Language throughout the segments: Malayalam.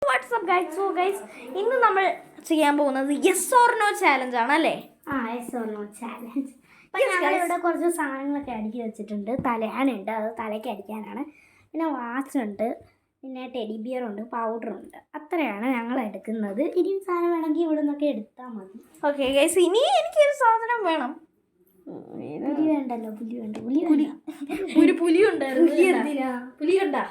WhatsApp guys. സോ ഗൈസ്, ഇന്ന് നമ്മൾ ചെയ്യാൻ പോകുന്നത് യെസ് ഓർ നോ ചാലഞ്ച് ആണ് അല്ലേ? Yes or no challenge. അപ്പം ഞങ്ങളിവിടെ കുറച്ച് സാധനങ്ങളൊക്കെ അടുക്കി വെച്ചിട്ടുണ്ട്. തലയാണുണ്ട്, അത് തലയ്ക്ക് അടിക്കാനാണ്. പിന്നെ വാച്ചുണ്ട്, പിന്നെ ടെഡി ബിയറുണ്ട്, പൗഡറുണ്ട്. അത്രയാണ് ഞങ്ങൾ എടുക്കുന്നത്. ഇനി സാധനം വേണമെങ്കിൽ ഇവിടെ നിന്നൊക്കെ എടുത്താൽ മതി. ഓക്കെ ഗൈസ്, ഇനി എനിക്കൊരു സാധനം വേണം. പുലി വേണ്ടല്ലോ, പുലി വേണ്ട. ഒരു പുലി ഉണ്ടായിരുന്നു. പുലി കണ്ടാ?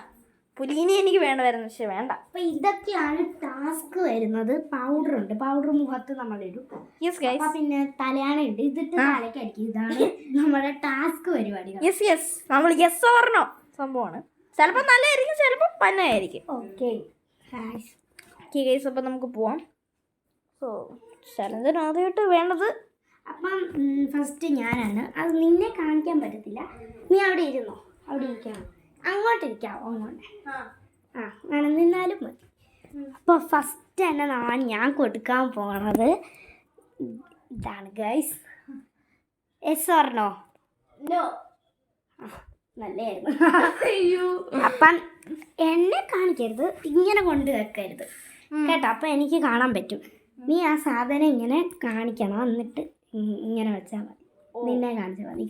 പുലിനെ എനിക്ക് വേണ്ടമായിരുന്നു, പക്ഷെ വേണ്ട. അപ്പം ഇതൊക്കെയാണ് ടാസ്ക് വരുന്നത്. പൗഡറുണ്ട്, പൗഡർ മുഖത്ത് നമ്മളിടും. Yes guys. പിന്നെ തലയാണുണ്ട്, ഇതിട്ട് തലയ്ക്ക് അടിക്കും. ഇതാണ് നമ്മുടെ ടാസ്ക് പരിപാടികൾ. യെസ് യെസ്, നമ്മൾ യെസ് ഓർ നോ സംഭവമാണ്. ചിലപ്പോൾ നല്ലതായിരിക്കും, ചിലപ്പോൾ പന്നായിരിക്കും. ഓക്കെ ഗൈസ്, അപ്പം നമുക്ക് പോവാം. സോ ചലഞ്ചിന് ആദ്യമായിട്ട് വേണ്ടത്, അപ്പം ഫസ്റ്റ് ഞാനാണ്. അത് നിന്നെ കാണിക്കാൻ പറ്റത്തില്ല. നീ അവിടെ ഇരുന്നോ, അവിടെ ഇരിക്കണം. അങ്ങോട്ട് ഇരിക്കാവോ? അങ്ങോട്ട് വേണം, നിന്നാലും മതി. അപ്പോൾ ഫസ്റ്റ് തന്നെ ഞാൻ കൊടുക്കാൻ പോണത് ഇതാണ് ഗൈസ്. Yes or no? നല്ലായിരുന്നു. അപ്പം എന്നെ കാണിക്കരുത്, ഇങ്ങനെ കൊണ്ട് വെക്കരുത് കേട്ടോ. അപ്പം എനിക്ക് കാണാൻ പറ്റും. നീ ആ സാധനം ഇങ്ങനെ കാണിക്കണം, എന്നിട്ട് ഇങ്ങനെ വെച്ചാൽ മതി. നിന്നെ കാണിച്ചാൽ മതി.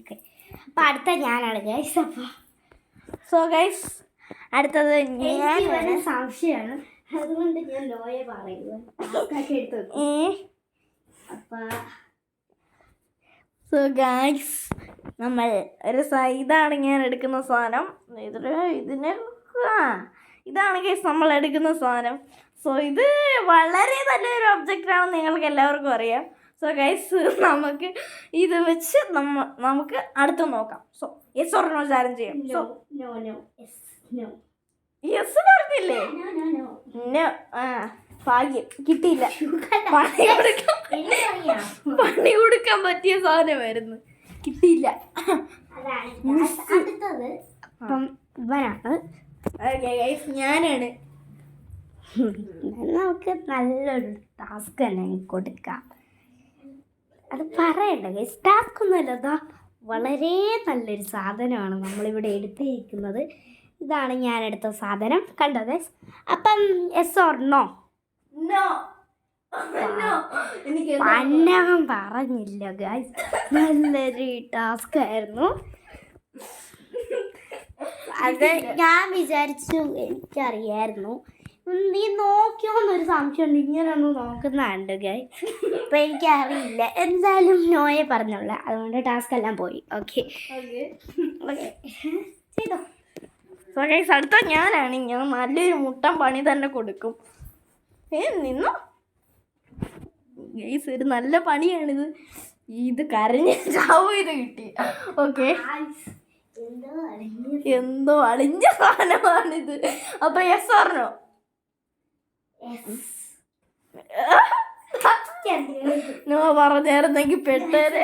അപ്പം അടുത്ത ഞാനാണ് ഗൈസ്. അപ്പോൾ സോ ഗൈസ്, അടുത്തത് ഞാൻ സംശയമാണ്, അതുകൊണ്ട് ഞാൻ ലോയെ പറയുന്നത്. അപ്പം സോ ഗൈസ്, നമ്മൾ ഒരു ഇതാണ് ഞാൻ എടുക്കുന്ന സാധനം. ഇതാണ് ഗൈസ് നമ്മൾ എടുക്കുന്ന സാധനം. സോ ഇത് വളരെ നല്ലൊരു ഒബ്ജക്റ്റാണെന്ന് നിങ്ങൾക്ക് എല്ലാവർക്കും അറിയാം. സോ ഗൈസ്, നമുക്ക് ഇത് വെച്ച് നമുക്ക് അടുത്ത് നോക്കാം. So yes or no challenge ചെയ്യാം. സോ യെസ് പറഞ്ഞില്ലേ? നോ. ഭാഗ്യം കിട്ടിയില്ല. പണി കൊടുക്കാൻ പറ്റിയ സാധനമായിരുന്നു, കിട്ടിയില്ല. അടുത്തത് അപ്പം ഇവനാണ്. ഞാനാണ്. നമുക്ക് നല്ലൊരു ടാസ്ക് തന്നെ കൊടുക്കാം. അത് പറയണ്ട ഗൈസ്, ടാസ്ക് ഒന്നുമല്ല, അതാ വളരെ നല്ലൊരു സാധനമാണ് നമ്മളിവിടെ എടുത്തിരിക്കുന്നത്. ഇതാണ് ഞാൻ എടുത്ത സാധനം, കണ്ടോ ഗൈസ്? അപ്പം യെസ് ഓർ നോ? പന്നവൻ പറഞ്ഞില്ല ഗൈസ്, നല്ലൊരു ടാസ്ക് ആയിരുന്നു അത്. ഞാൻ വിചാരിച്ചു, എനിക്കറിയായിരുന്നു. നീ നോക്കിയോന്നൊരു സംശയമുണ്ട്, ഇങ്ങനെ ഒന്ന് നോക്കുന്നുണ്ട് ഗൈസ്. അപ്പം എനിക്കറിയില്ല. എന്തായാലും നോയെ പറഞ്ഞോളൂ, അതുകൊണ്ട് ടാസ്ക് എല്ലാം പോയി. ഓക്കെ ചെയ്തോ. സോ ഗൈസ്, അടുത്ത ഞാനാണ്. ഞാൻ നല്ലൊരു മുട്ടൻ പണി തന്നെ കൊടുക്കും. നിന്നോ ഗൈസ്, ഒരു നല്ല പണിയാണിത്. ഇത് കരഞ്ഞ ചാവും. ഇത് കിട്ടി. ഓക്കെ, എന്തോ അളിഞ്ഞ സാധനമാണിത്. അപ്പൊ യെസ് പറഞ്ഞോ? നോ പറഞ്ഞായിരുന്നെങ്കിൽ പെട്ടേരെ.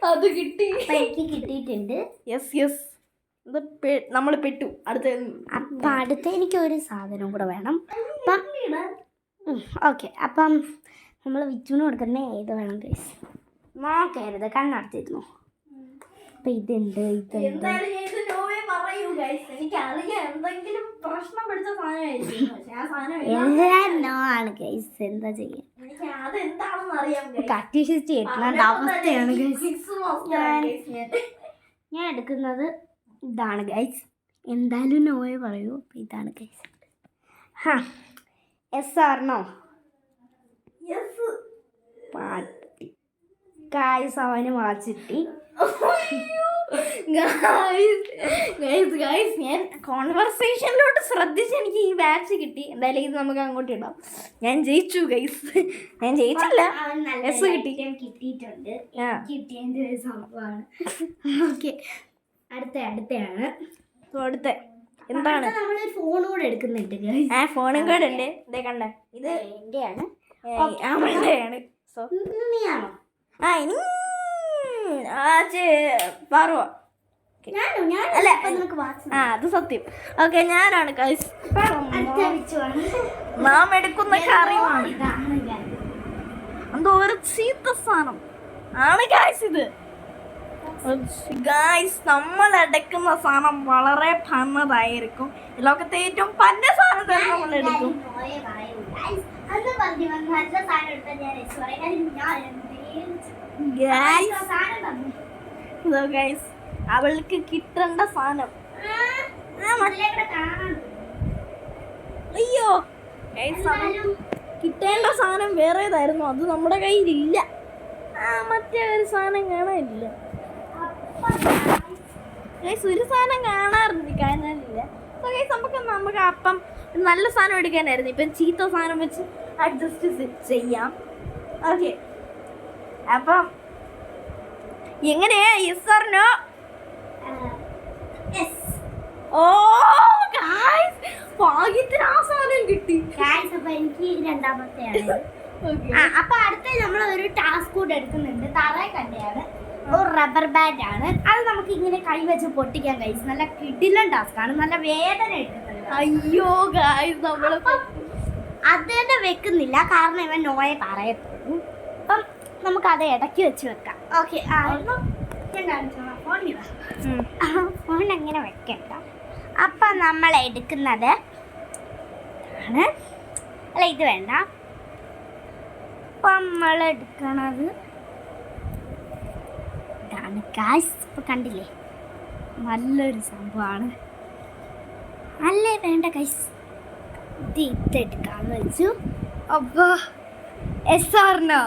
അത് കിട്ടി, എനിക്ക് കിട്ടിയിട്ടുണ്ട്. യെസ് യെസ്, നമ്മൾ പെട്ടു. അപ്പം അടുത്ത എനിക്കൊരു സാധനം കൂടെ വേണം. അപ്പം ഓക്കെ, അപ്പം നമ്മൾ വിച്ചുവിന് കൊടുക്കുന്ന ഏത് വേണം ഗൈസ്? നോക്കരുത്, കണ്ണടച്ചിരുന്നു. അപ്പം ഇതുണ്ട്, ഇതുണ്ട്. എല്ലാം നോ ആണ് ഗൈസ്. എന്താ ചെയ്യാ, കട്ടിഷിച്ച് കിട്ടുന്ന അവസ്ഥയാണ് ഗൈസ്. ഞാൻ എടുക്കുന്നത് ഇതാണ് ഗൈസ്. എന്തായാലും നോയെ പറയൂ. അപ്പം ഇതാണ് guys. Yes or no? Guys, അവന് വാച്ചിട്ടി. ഞാൻ കോൺവെർസേഷനിലോട്ട് ശ്രദ്ധിച്ച് എനിക്ക് ഈ വാച്ച് കിട്ടി. എന്തായാലും ഇത് നമുക്ക് അങ്ങോട്ട് ഇടാം. ഞാൻ ജയിച്ചു ഗൈസ്. ഞാൻ ജയിച്ചില്ല, യെസ് കിട്ടിയിട്ടുണ്ട്. കിട്ടിയതിൻ്റെ ഒരു സംഭവമാണ്. ഓക്കെ, അടുത്തയാണ്. അടുത്ത എന്താണ്? നമ്മളൊരു ഫോൺ കൂടെ എടുക്കുന്നുണ്ട്. ഫോണും കൂടെ ഉണ്ട്. ഇതേ കണ്ടേ, ഇത് എന്റെയാണ്. അവളുടെയാണ്. സോ നീയാണോ? ഇനി പറവോ? അല്ല, അത് സത്യം. ഓക്കെ, ഞാനാണ് ഗൈസ്. നാം എടുക്കുന്ന കറിയാണ് എന്തോ ഒരു ചീത്ത സാധനം ആണ് ഗൈസ്. ഇത് ഗായ്സ് നമ്മൾ എടുക്കുന്ന സാധനം വളരെ പന്നതായിരിക്കും. ലോകത്തെ ഏറ്റവും പന്ന സാധനം തന്നെ നമ്മൾ എടുക്കും. ഗായ്സ് അവൾക്ക് കിട്ടേണ്ട സാധനം. അയ്യോ കിട്ടേണ്ട സാധനം വേറേതായിരുന്നു, അത് നമ്മുടെ കയ്യിലില്ല. മറ്റേ ഒരു സാധനം കാണാനില്ല. ഒരു സാധനം കാണാനില്ല. നമുക്ക് അപ്പം നല്ല സാധനം എടുക്കാനായിരുന്നു. ഇപ്പം ചീത്ത സാധനം വെച്ച് അഡ്ജസ്റ്റ് ചെയ്യാം. ഓക്കെ, അപ്പം എങ്ങനെയാ? Yes or no? Oh guys, ഭാഗ്യത്തിന് ആ സാധനം കിട്ടി. അപ്പൊ എനിക്ക് രണ്ടാമത്തെയാണ്. അപ്പൊ അടുത്ത നമ്മൾ ഒരു ടാസ്ക് കൂടെ എടുക്കുന്നുണ്ട്. തറയെ കണ്ടയാണ് ഒരു റബ്ബർ ബാൻഡ് ആണ്. അത് നമുക്ക് ഇങ്ങനെ കൈ വെച്ച് പൊട്ടിക്കാൻ കഴിയും. നല്ല കിടിലൻ ടാസ്ക് ആണ്, നല്ല വേദന എടുക്കുന്നുണ്ട്. അയ്യോ ഗായ്സ്, നമ്മള് അത് തന്നെ വെക്കുന്നില്ല, കാരണം ഇവൻ നോയെ പറയത്തുള്ളൂ. അപ്പം നമുക്ക് അത് ഇടയ്ക്ക് വെച്ച് വെക്കാം. ഓക്കെ, ഫോൺ അങ്ങനെ വെക്കണ്ട. അപ്പൊ നമ്മൾ എടുക്കുന്നത് ആണ്, അല്ല ഇത് വേണ്ട. അപ്പൊ നമ്മൾ എടുക്കണത് ഇതാണ് ഗായ്സ്. ഇപ്പൊ കണ്ടില്ലേ, നല്ലൊരു സംഭവമാണ്. അല്ലേ വേണ്ട ഗായ്സ്, ഇത് ഇതെടുക്കാന്ന് വെച്ചു. അപ്പൊ എസ് ഓർ നോ?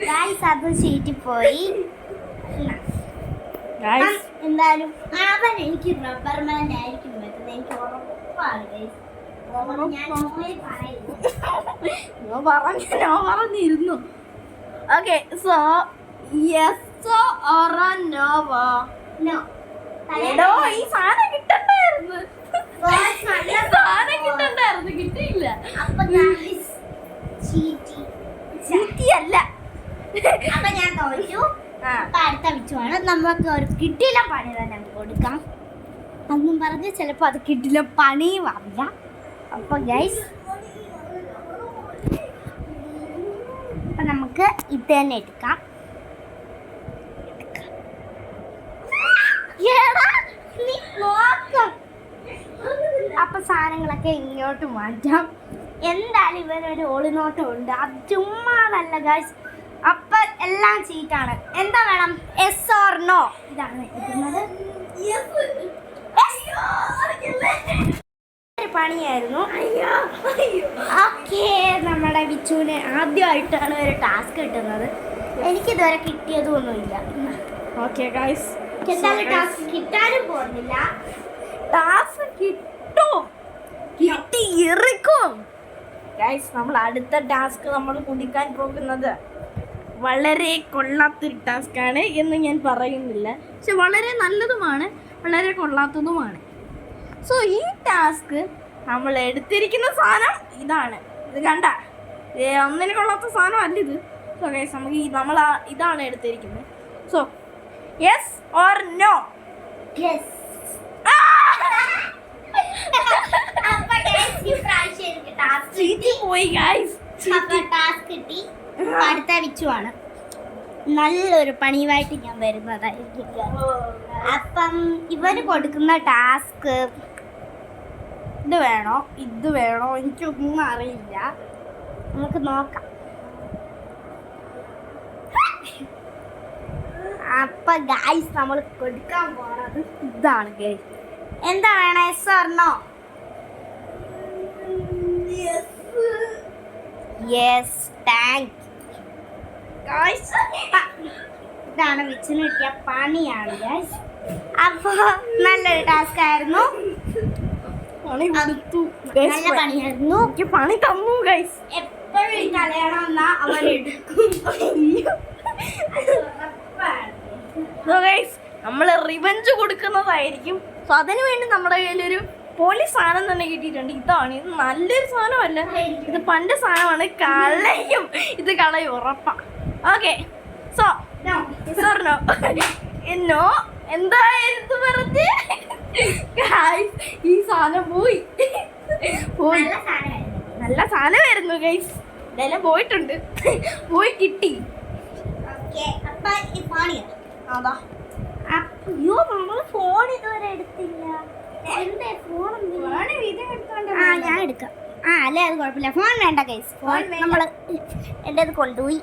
ഗായ്സ് അത് ചീറ്റി പോയി. എന്തായാലും അവൻ എനിക്ക് റബ്ബർ ബാൻഡ് ആയിരിക്കും പറ്റുന്നത്, എനിക്ക് ഉറപ്പാണ് ഗൈസ്. പറഞ്ഞിരുന്നു. Okay, so yes or no? No. എടോ, ഈ സാധനം കിട്ടണ്ടായിരുന്നു. സാധനം കിട്ടണ്ടായിരുന്നു, കിട്ടിയില്ല. അപ്പൊ ചീറ്റിയല്ല. അപ്പൊ ഞാൻ തോറ്റു. അപ്പൊ അടുത്ത വിച്ചുവാണ്. നമുക്ക് ഒരു കിട്ടില്ല പണി തന്നെ കൊടുക്കാം. അന്നും പറഞ്ഞ് ചിലപ്പോ അത് കിട്ടില്ല പണിയും ആവില്ല. അപ്പൊ ഗൈസ്, അപ്പൊ നമുക്ക് ഇത് തന്നെ എടുക്കാം. അപ്പൊ സാധനങ്ങളൊക്കെ ഇങ്ങോട്ട് മാറ്റാം. എന്തായാലും ഇവനൊരു ഒളിനോട്ടം ഉണ്ട്, അത് ചുമ്മാതല്ല ഗൈസ്. അപ്പൊ എല്ലാം ചീറ്റാണ്. എന്താ വേണം? Yes or no? ഇതാണ് എടുക്കുന്നത്. പണിയായിരുന്നു. ഓക്കെ, നമ്മുടെ വിച്ചുവിന് ആദ്യമായിട്ടാണ് ഒരു ടാസ്ക് കിട്ടുന്നത്. എനിക്കിതുവരെ കിട്ടിയതൊന്നുമില്ല. ഓക്കെ ഗൈസ്, എന്തായാലും ടാസ്ക് കിട്ടാനും പോകുന്നില്ല. ടാസ്ക് കിട്ടും, കിട്ടിയിരിക്കും ഗൈസ്. നമ്മൾ അടുത്ത ടാസ്ക് നമ്മൾ കുടിക്കാൻ പോകുന്നത് വളരെ കൊള്ളാത്തൊരു ടാസ്ക്കാണ് എന്ന് ഞാൻ പറയുന്നില്ല, പക്ഷെ വളരെ നല്ലതുമാണ്, വളരെ കൊള്ളാത്തതുമാണ്. സോ ഈ ടാസ്ക് നമ്മൾ എടുത്തിരിക്കുന്ന സാധനം ഇതാണ്. ഇത് കണ്ട, ഒന്നിന് കൊള്ളാത്ത സാധനം അല്ല ഇത്. സോ ഗൈസ്, നമുക്ക് ഇതാണ് എടുത്തിരിക്കുന്നത്. So yes or no? Yes. പോയി ഗൈസ്, ടാസ്ക് കിട്ടി. അടുത്ത വിച്ചുവാണ്. നല്ലൊരു പണിയുമായിട്ട് ഞാൻ വരുന്നതായിരിക്കും. അപ്പം ഇവന് കൊടുക്കുന്ന ടാസ്ക് ഇത് വേണോ ഇത് വേണോ എനിക്കൊന്നും അറിയില്ല, നമുക്ക് നോക്കാം. അപ്പൊ ഗൈസ്, നമ്മൾ കൊടുക്കാൻ പോണത് ഇതാണ് ഗൈസ്. എന്താ വേണം? Yes or no? Yes, thank guys. ഇതാണ് വിച്ചിന് കിട്ടിയ പണിയാണ് ഗൈസ്. അപ്പൊ നല്ലൊരു ടാസ്ക് ആയിരുന്നു, നല്ല പണിയായിരുന്നു. പണി തന്നു ഗൈസ്. എപ്പോഴും കളയണമെന്നാ അവൻ എടുക്കും. നമ്മൾ റിവെഞ്ച് കൊടുക്കുന്നതായിരിക്കും. സോ അതിനു വേണ്ടി നമ്മുടെ കയ്യിലൊരു പൊളി സാധനം തന്നെ കിട്ടിയിട്ടുണ്ട്. ഇതാണ്, ഇത് നല്ലൊരു സാധനമല്ല, ഇത് പണ്ട് സാധനമാണ്. കളയും, ഇത് കളയും ഉറപ്പാ. Okay, so no? എന്നോ എന്തായിരുന്നു പറഞ്ഞ് ഈ സാധനം പോയി. നല്ല സാധനമായിരുന്നു ഗൈസ്. ഇതെല്ലാം പോയിട്ടുണ്ട്. പോയി കിട്ടി. അതാ അയ്യോ നമ്മള് ഫോൺ ഇതുവരെ എടുത്തില്ല. ഞാൻ എടുക്കാം. അല്ലേ അത് കുഴപ്പമില്ല. ഫോൺ വേണ്ട ഗൈസ്. ഫോൺ നമ്മള് എൻ്റെ കൊണ്ടുപോയി.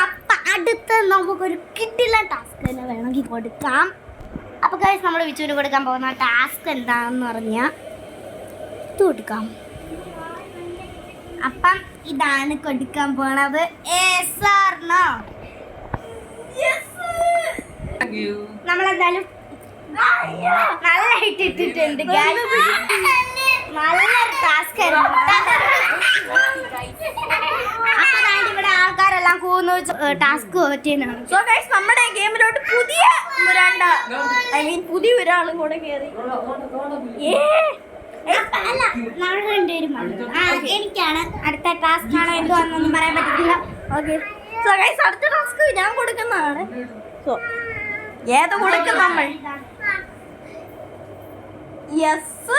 അപ്പൊ അടുത്ത് നമുക്കൊരു കിട്ടില്ല ടാസ്ക് തന്നെ വേണമെങ്കിൽ കൊടുക്കാം. അപ്പൊ ഗൈസ് നമ്മൾ വിച്ചുവിന് കൊടുക്കാൻ പോകുന്ന ടാസ്ക് എന്താണെന്ന് പറഞ്ഞാൽ ഇത് കൊടുക്കാം. അപ്പം ഇതാണ് കൊടുക്കാൻ പോണത്. നമ്മളെന്തായാലും നല്ലതായിട്ട് ഇട്ടിട്ടുണ്ട്. നല്ലൊരു ടാസ്ക് ആയിരുന്നു. ഇവിടെ ആൾക്കാരെല്ലാം കൂന്ന് ടാസ്ക് പറ്റിയാണ്. സോ ഗൈസ് നമ്മുടെ ഗെയിമിലോട്ട് പുതിയ ഒരാളും കൂടെ കയറി. എനിക്കാണ് അടുത്ത ടാസ്ക് ആണോ എന്തുവാന്നൊന്നും പറയാൻ പറ്റത്തില്ല. ഓക്കെ സോ ഗൈസ് അടുത്ത ടാസ്ക് ഞാൻ കൊടുക്കുന്നതാണ്. സോ ഏത് കൊടുക്കും നമ്മൾ? യെസ്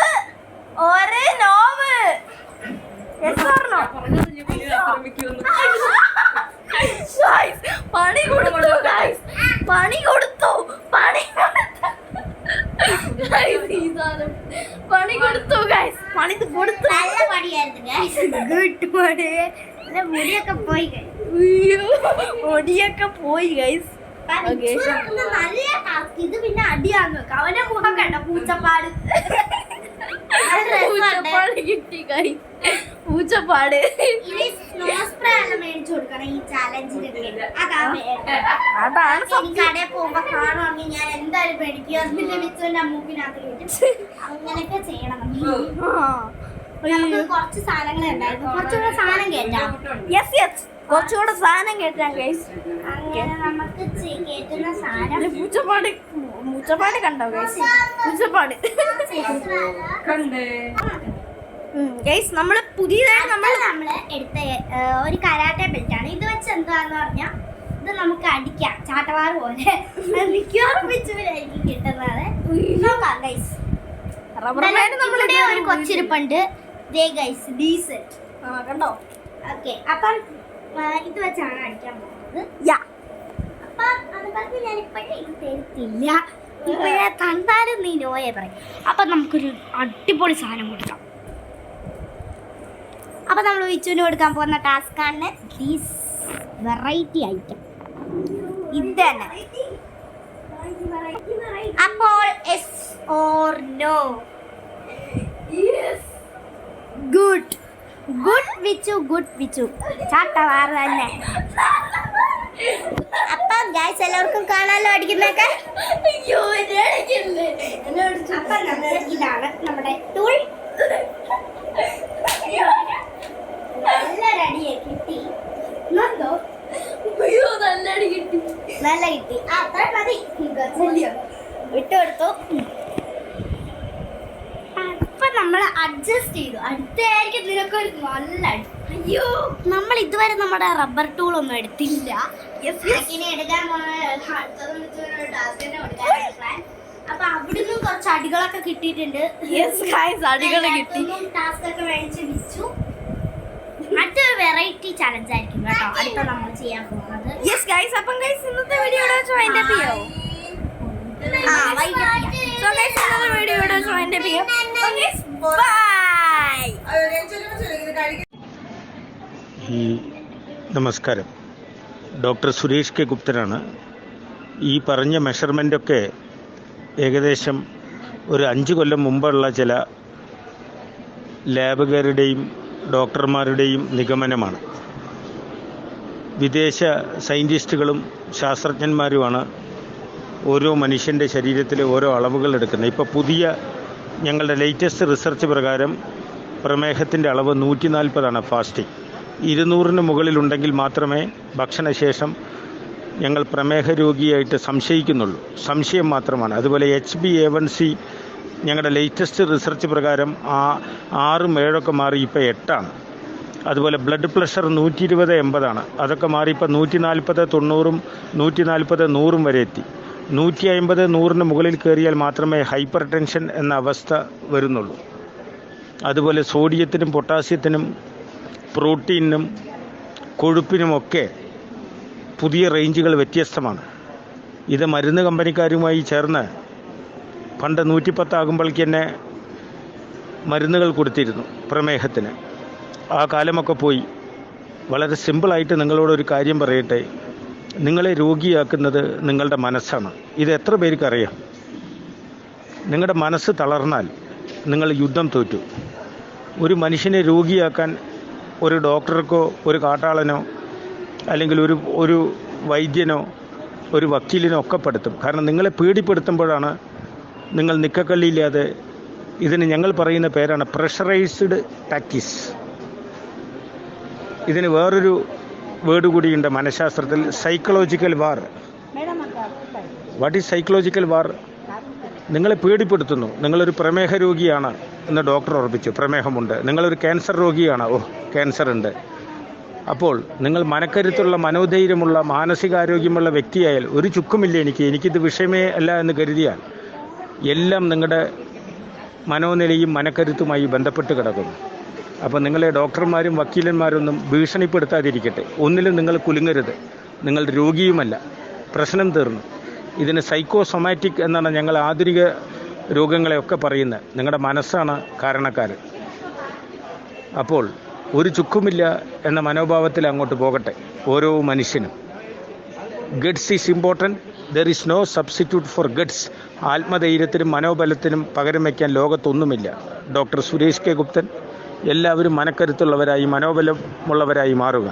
ഒരു നോവ്. Yes or no? പണി കൊടുത്തു ഗൈസ്. പണി കൊടുത്തു. പണി കൊടുത്തു ഗൈസ്. പണി കൊടുത്തു. നല്ല പണിയായിരുന്നു ഗൈസ്. ഗുഡ് പണി. മുടിയൊക്കെ പോയി ഗൈസ്. മുടിയൊക്കെ പോയി ഗൈസ്. നല്ല ടാസ്ക്. ഇത് പിന്നെ അടിയാന്ന് വെക്കാം. അവനെ മുഖം കണ്ട പൂച്ചപ്പാട്. കിട്ടി ഗൈസ്. പൂച്ചപ്പാട്. മേടിച്ചു കൊടുക്കണം ഈ ചാലഞ്ചിനൊക്കെ. അതാണ് കടയിൽ പോകുമ്പോ കാണുവാണെങ്കിൽ ഞാൻ എന്തായാലും മേടിക്കും. അതിന്റെ മിച്ചന്റെ അമ്മൂക്കിനകത്ത് കിട്ടും. അങ്ങനെയൊക്കെ ചെയ്യണം. നമുക്ക് കുറച്ച് സാധനങ്ങൾ ഉണ്ടായിരുന്നു. കുറച്ചുകൂടെ സാധനം കേറ്റാം. കുറച്ചുകൂടെ സാധനം കേട്ടാം ഗൈസ്. അങ്ങനെ നമുക്ക് കേറ്റുന്ന സാധനം പൂച്ചപ്പാട് കണ്ടോ ഗൈസ്? പൂച്ചപ്പാട് ഗൈസ്. നമ്മള് പുതിയതായി നമ്മള് എടുത്ത ഒരു കരാട്ടെ ബെൽറ്റാണ്. ഇത് വെച്ച് എന്താന്ന് പറഞ്ഞാൽ ഇത് നമുക്ക് അടിക്കാം ചാട്ടവാറ് പോലെ. മിക്കവാറും വെച്ചുവരായിരിക്കും കിട്ടുന്നത്. നോക്കാം ഗൈസ്. നമ്മളുടെ ഒരു കൊച്ചിരിപ്പുണ്ട്. ഗൈസ് ഡീസന്റ് കണ്ടോ? ഓക്കെ അപ്പം ഇത് വെച്ചാണ് അടിക്കാൻ പോകുന്നത്. അപ്പൊ അത് പറഞ്ഞ് ഞാൻ ഇപ്പോഴേ ഇത് തരത്തില്ല. ഇപ്പോഴേ കണ്ടാലും നീ നോയെ പറയും. അപ്പൊ നമുക്കൊരു അടിപൊളി സാധനം കൊടുക്കാം. അപ്പൊ നമ്മൾ വിച്ചുവിന് കൊടുക്കാൻ പോകുന്ന ടാസ്ക് ആണ് ദീസ് വെറൈറ്റി ഐറ്റം. ഇത് തന്നെ. അപ്പോൾ യെസ് ഓർ നോ? ഗുഡ് വിച്ചു ചാട്ടവാറ് തന്നെ. അപ്പം ഗൈസ് എല്ലാവർക്കും കാണാലോ അടിക്കുന്നൊക്കെ. ഇതാണ് നമ്മുടെ ടൂൾ. നല്ലൊരടിയെ കിട്ടി. നല്ല കിട്ടി. അത്ര മതി. വിട്ടുകൊടുത്തു. അപ്പൊ നമ്മൾ അഡ്ജസ്റ്റ് ചെയ്തു. അടുത്തായിരിക്കും നിനക്കൊരു നല്ല അടി. അയ്യോ നമ്മൾ ഇതുവരെ നമ്മുടെ റബ്ബർ ടൂൾ ഒന്നും എടുത്തില്ല. ഇനി എടുക്കാൻ അപ്പൊ അവിടുന്ന് കുറച്ച് അടികളൊക്കെ കിട്ടിയിട്ടുണ്ട്. ടാസ്ക് ഒക്കെ മേടിച്ച് വിച്ചു. മറ്റൊരു വെറൈറ്റി ചലഞ്ച് ആയിരിക്കും കേട്ടോ അടുത്ത നമ്മൾ ചെയ്യാൻ പോകുന്നത്. ഇന്നത്തെ വീഡിയോ നമസ്കാരം. ഡോക്ടർ സുരേഷ് കെ ഗുപ്തനാണ്. ഈ പറഞ്ഞ മെഷർമെൻ്റൊക്കെ ഏകദേശം ഒരു 5 കൊല്ലം മുമ്പുള്ള ചില ലാബുകാരുടെയും ഡോക്ടർമാരുടെയും നിഗമനമാണ്. വിദേശ സയൻറ്റിസ്റ്റുകളും ശാസ്ത്രജ്ഞന്മാരുമാണ് ഓരോ മനുഷ്യൻ്റെ ശരീരത്തിലെ ഓരോ അളവുകൾ എടുക്കുന്നത്. ഇപ്പോൾ പുതിയ ഞങ്ങളുടെ ലേറ്റസ്റ്റ് റിസർച്ച് പ്രകാരം പ്രമേഹത്തിൻ്റെ അളവ് 140 ഫാസ്റ്റിംഗ്. 200 മുകളിലുണ്ടെങ്കിൽ മാത്രമേ ഭക്ഷണശേഷം ഞങ്ങൾ പ്രമേഹ രോഗിയായിട്ട് സംശയിക്കുന്നുള്ളൂ. സംശയം മാത്രമാണ്. അതുപോലെ HbA1c ഞങ്ങളുടെ ലേറ്റസ്റ്റ് റിസർച്ച് പ്രകാരം 6ഉം 7ഒക്കെ മാറി ഇപ്പോൾ 8ആണ്. അതുപോലെ ബ്ലഡ് പ്രഷർ 120/80 അതൊക്കെ മാറി ഇപ്പോൾ 140, 90, 140, 100 വരെ എത്തി. 150, 100 മുകളിൽ കയറിയാൽ മാത്രമേ ഹൈപ്പർ ടെൻഷൻ എന്ന അവസ്ഥ വരുന്നുള്ളൂ. അതുപോലെ സോഡിയത്തിനും പൊട്ടാസ്യത്തിനും പ്രോട്ടീനും കൊഴുപ്പിനുമൊക്കെ പുതിയ റേഞ്ചുകൾ വ്യത്യസ്തമാണ്. ഇത് മരുന്ന് കമ്പനിക്കാരുമായി ചേർന്ന് പണ്ട് 110 ആകുമ്പോഴേക്ക് തന്നെ മരുന്നുകൾ കൊടുത്തിരുന്നു പ്രമേഹത്തിന്. ആ കാലമൊക്കെ പോയി. വളരെ സിമ്പിളായിട്ട് നിങ്ങളോടൊരു കാര്യം പറയട്ടെ, നിങ്ങളെ രോഗിയാക്കുന്നത് നിങ്ങളുടെ മനസ്സാണ്. ഇത് എത്ര പേർക്കറിയാം? നിങ്ങളുടെ മനസ്സ് തളർന്നാൽ നിങ്ങൾ യുദ്ധം തോറ്റു. ഒരു മനുഷ്യനെ രോഗിയാക്കാൻ ഒരു ഡോക്ടർക്കോ ഒരു കാട്ടാളനോ അല്ലെങ്കിൽ ഒരു വൈദ്യനോ ഒരു വക്കീലിനോ ഒക്കെ പെടുത്തും. കാരണം നിങ്ങളെ പേടിപ്പെടുത്തുമ്പോഴാണ് നിങ്ങൾ നിക്കക്കള്ളിയില്ലാതെ, ഇതിന് ഞങ്ങൾ പറയുന്ന പേരാണ് പ്രഷറൈസ്ഡ് ടാക്ടിക്സ്. ഇതിന് വേറൊരു വേർഡ് കൂടിയുണ്ട് മനഃശാസ്ത്രത്തിൽ, psychological war. What is psychological war? നിങ്ങളെ പേടിപ്പെടുത്തുന്നു. നിങ്ങളൊരു പ്രമേഹ രോഗിയാണ് എന്ന് ഡോക്ടർ ഉറപ്പിച്ചു, പ്രമേഹമുണ്ട്. നിങ്ങളൊരു ക്യാൻസർ രോഗിയാണ്, ക്യാൻസർ ഉണ്ട്. അപ്പോൾ നിങ്ങൾ മനക്കരുത്തുള്ള, മനോധൈര്യമുള്ള, മാനസികാരോഗ്യമുള്ള വ്യക്തിയായാൽ ഒരു ചുക്കുമില്ല എനിക്കിത് വിഷയമേ അല്ല എന്ന് കരുതിയാൽ എല്ലാം നിങ്ങളുടെ മനോനിലയും മനക്കരുത്തുമായി ബന്ധപ്പെട്ട് കിടക്കുന്നു. അപ്പോൾ നിങ്ങളെ ഡോക്ടർമാരും വക്കീലന്മാരൊന്നും ഭീഷണിപ്പെടുത്താതിരിക്കട്ടെ. ഒന്നിലും നിങ്ങൾ കുലുങ്ങരുത്. നിങ്ങൾ രോഗിയുമല്ല, പ്രശ്നം തീർന്നു. ഇതിന് സൈക്കോസൊമാറ്റിക് എന്നാണ് ഞങ്ങൾ ആധുനിക രോഗങ്ങളെയൊക്കെ പറയുന്നത്. നിങ്ങളുടെ മനസ്സാണ് കാരണക്കാരൻ. അപ്പോൾ ഒരു ചുക്കുമില്ല എന്ന മനോഭാവത്തിൽ അങ്ങോട്ട് പോകട്ടെ ഓരോ മനുഷ്യനും. Guts is important. There is no substitute for guts. ആത്മധൈര്യത്തിനും മനോബലത്തിനും പകരം വയ്ക്കാൻ ലോകത്തൊന്നുമില്ല. ഡോക്ടർ സുരേഷ് കെ ഗുപ്തൻ. എല്ലാവരും മനക്കരുത്തുള്ളവരായി, മനോബലമുള്ളവരായി മാറുക.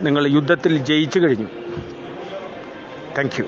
നിങ്ങൾ യുദ്ധത്തിൽ ജയിച്ചു കഴിഞ്ഞു. Thank U.